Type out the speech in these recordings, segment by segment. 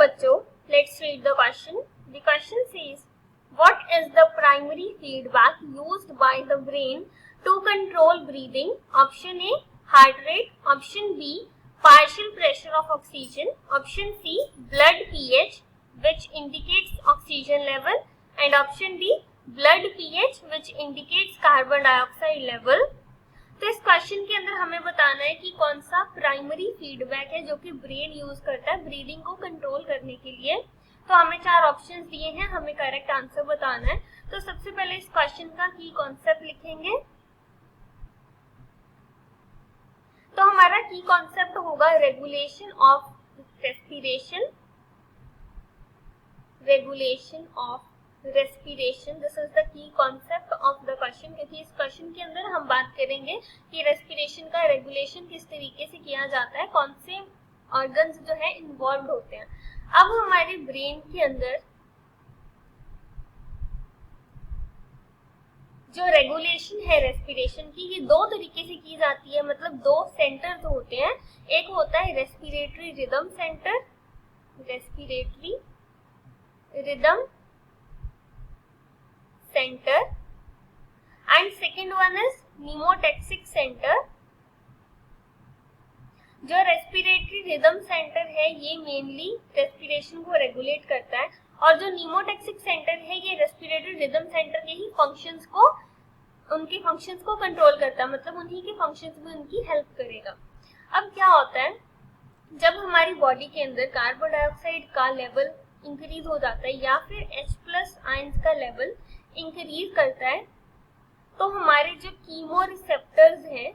बच्चों, let's read the question. The question says, what is the primary feedback used by the brain to control breathing? Option A, heart rate. Option B, partial pressure of oxygen. Option C, blood pH, which indicates oxygen level. And option D, blood pH, which indicates carbon dioxide level. तो इस question के अंदर हमें बताना है कि कौन सा प्राइमरी फीडबैक है जो कि ब्रेन यूज करता है ब्रीदिंग को कंट्रोल करने के लिए। तो हमें 4 ऑप्शंस दिए हैं, हमें करेक्ट आंसर बताना है। तो सबसे पहले इस क्वेश्चन का की कॉन्सेप्ट लिखेंगे। तो हमारा की कॉन्सेप्ट होगा regulation of respiration, regulation of respiration. This is the key concept of the question, क्योंकि इस क्वेश्चन के अंदर हम बात करेंगे कि रेस्पिरेशन का रेगुलेशन किस तरीके से किया जाता है, कौन से ऑर्गन्स जो है इन्वॉल्व होते हैं। अब हमारे ब्रेन के अंदर जो रेगुलेशन है रेस्पिरेशन की, ये 2 तरीके से की जाती है, मतलब 2 सेंटर्स होते हैं। एक होता है respiratory rhythm centre, respiratory rhythm centre, and second one is pneumotaxic centre. जो रेस्पिरेटरी रिदम सेंटर है ये मेनली रेस्पिरेशन को रेगुलेट करता है, और जो नीमोटैक्सिक सेंटर है ये रेस्पिरेटरी रिदम सेंटर के ही फंक्शंस को, उनके फंक्शंस को कंट्रोल करता है, मतलब उन्हीं के फंक्शंस में उनकी हेल्प करेगा। अब क्या होता है, जब हमारी बॉडी के अंदर कार्बन डाइऑक्साइड का लेवल इंक्रीज हो जाता है या फिर H+ आयंस का लेवल इंक्रीज करता है, तो हमारे जो कीमो रिसेप्टर्स हैं,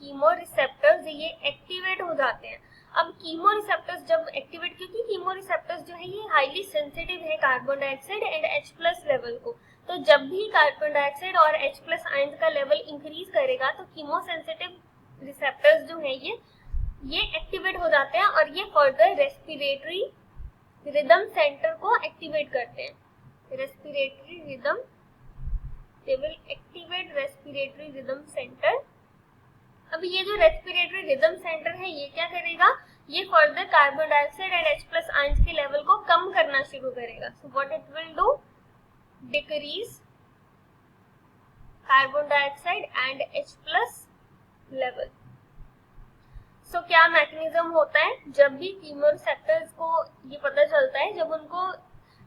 कीमो रिसेप्टर्स ये एक्टिवेट हो जाते हैं। अब कीमो रिसेप्टर्स जब एक्टिवेट, क्योंकि कीमो रिसेप्टर्स जो है ये हाईली सेंसिटिव है carbon dioxide and H+ level को, तो जब भी कार्बन डाइऑक्साइड और H+ आयंस का लेवल इंक्रीज करेगा तो कीमो सेंसिटिव रिसेप्टर्स जो है ये एक्टिवेट हो जाते हैं और ये फर्दर रेस्पिरेटरी रिदम सेंटर को एक्टिवेट करते हैं। Respiratory rhythm, they will activate respiratory rhythm centre. अब ये जो रेस्पिरेटरी रिदम सेंटर है ये क्या करेगा, ये further carbon dioxide and H+ ions के लेवल को कम करना शुरू करेगा। So what it will do, decrease carbon dioxide and H+ level. सो क्या मैकेनिज्म होता है, जब भी कीमोरिसेप्टर्स को ये पता चलता है, जब उनको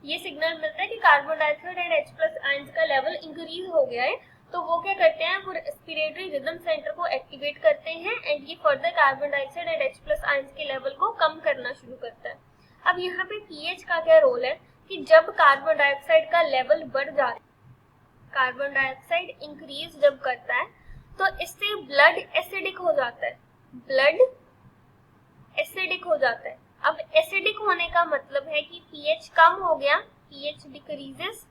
ये सिग्नल मिलता है कि carbon dioxide and H+ ions का लेवल इंक्रीज हो गया है, तो वो क्या करते हैं, वो रेस्पिरेटरी रिदम सेंटर को एक्टिवेट करते हैं एंड ये further carbon dioxide and H+ ions के लेवल को कम करना शुरू करता है। अब यहाँ पे पीएच का क्या रोल है कि जब कार्बन डाइऑक्साइड का लेवल बढ़ जाता है, कार्बन डाइऑक्साइड इंक्रीज जब करता है, तो इससे ब्लड एसिडिक हो जाता है, ब्लड एसिडिक हो जाता है। अब एसिडिक होने का मतलब है कि पीएच कम हो गया, पीएच डिक्रीजेस।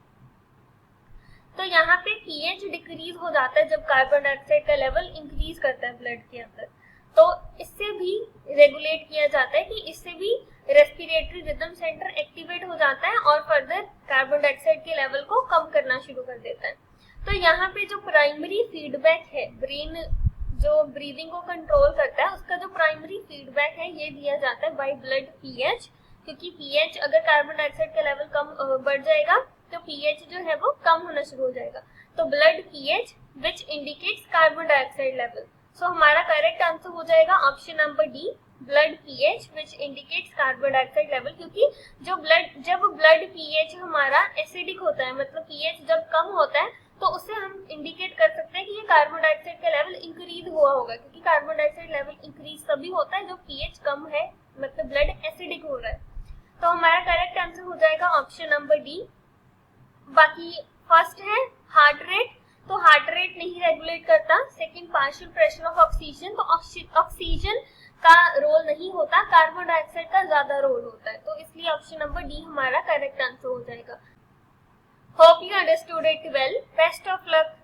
तो यहाँ पे पीएच डिक्रीज हो जाता है जब कार्बन डाइऑक्साइड का लेवल इंक्रीज करता है ब्लड के अंदर, तो इससे भी रेगुलेट किया जाता है कि इससे भी रेस्पिरेटरी रिदम सेंटर एक्टिवेट हो जाता है और फर्दर कार्बन डाइऑक्साइड के लेवल को कम करना शुरू कर देता है। तो यहाँ पे जो प्राइमरी फीडबैक है, ब्रेन जो ब्रीदिंग को कंट्रोल करता है, उसका जो प्राइमरी फीडबैक है ये दिया जाता है बाय ब्लड पीएच, क्योंकि पीएच अगर कार्बन डाइऑक्साइड का लेवल कम बढ़ जाएगा तो पीएच जो है वो कम होना शुरू हो जाएगा। तो blood pH which indicates carbon dioxide level. So हमारा करेक्ट आंसर हो जाएगा option number D, blood pH which indicates carbon dioxide level, क्योंकि जब ब्लड पीएच हमारा एसिडिक होता है, मतलब पीएच जब कम होता है, तो उससे हम इंडिकेट कर सकते हैं कि ये कार्बन डाइऑक्साइड का लेवल इंक्रीज हुआ होगा, क्योंकि कार्बन डाइऑक्साइड लेवल इंक्रीज तभी होता है जब पीएच कम है, मतलब ब्लड एसिडिक हो रहा है। तो हमारा करेक्ट आंसर हो जाएगा ऑप्शन नंबर डी। बाकी फर्स्ट है हार्ट रेट, तो हार्ट रेट नहीं रेगुलेट करता। Second partial pressure of oxygen, तो ऑक्सीजन का रोल नहीं होता, कार्बन डाइऑक्साइड का ज्यादा रोल होता है, तो इसलिए ऑप्शन नंबर डी हमारा करेक्ट आंसर हो जाएगा। Hope you understood it well, best of luck.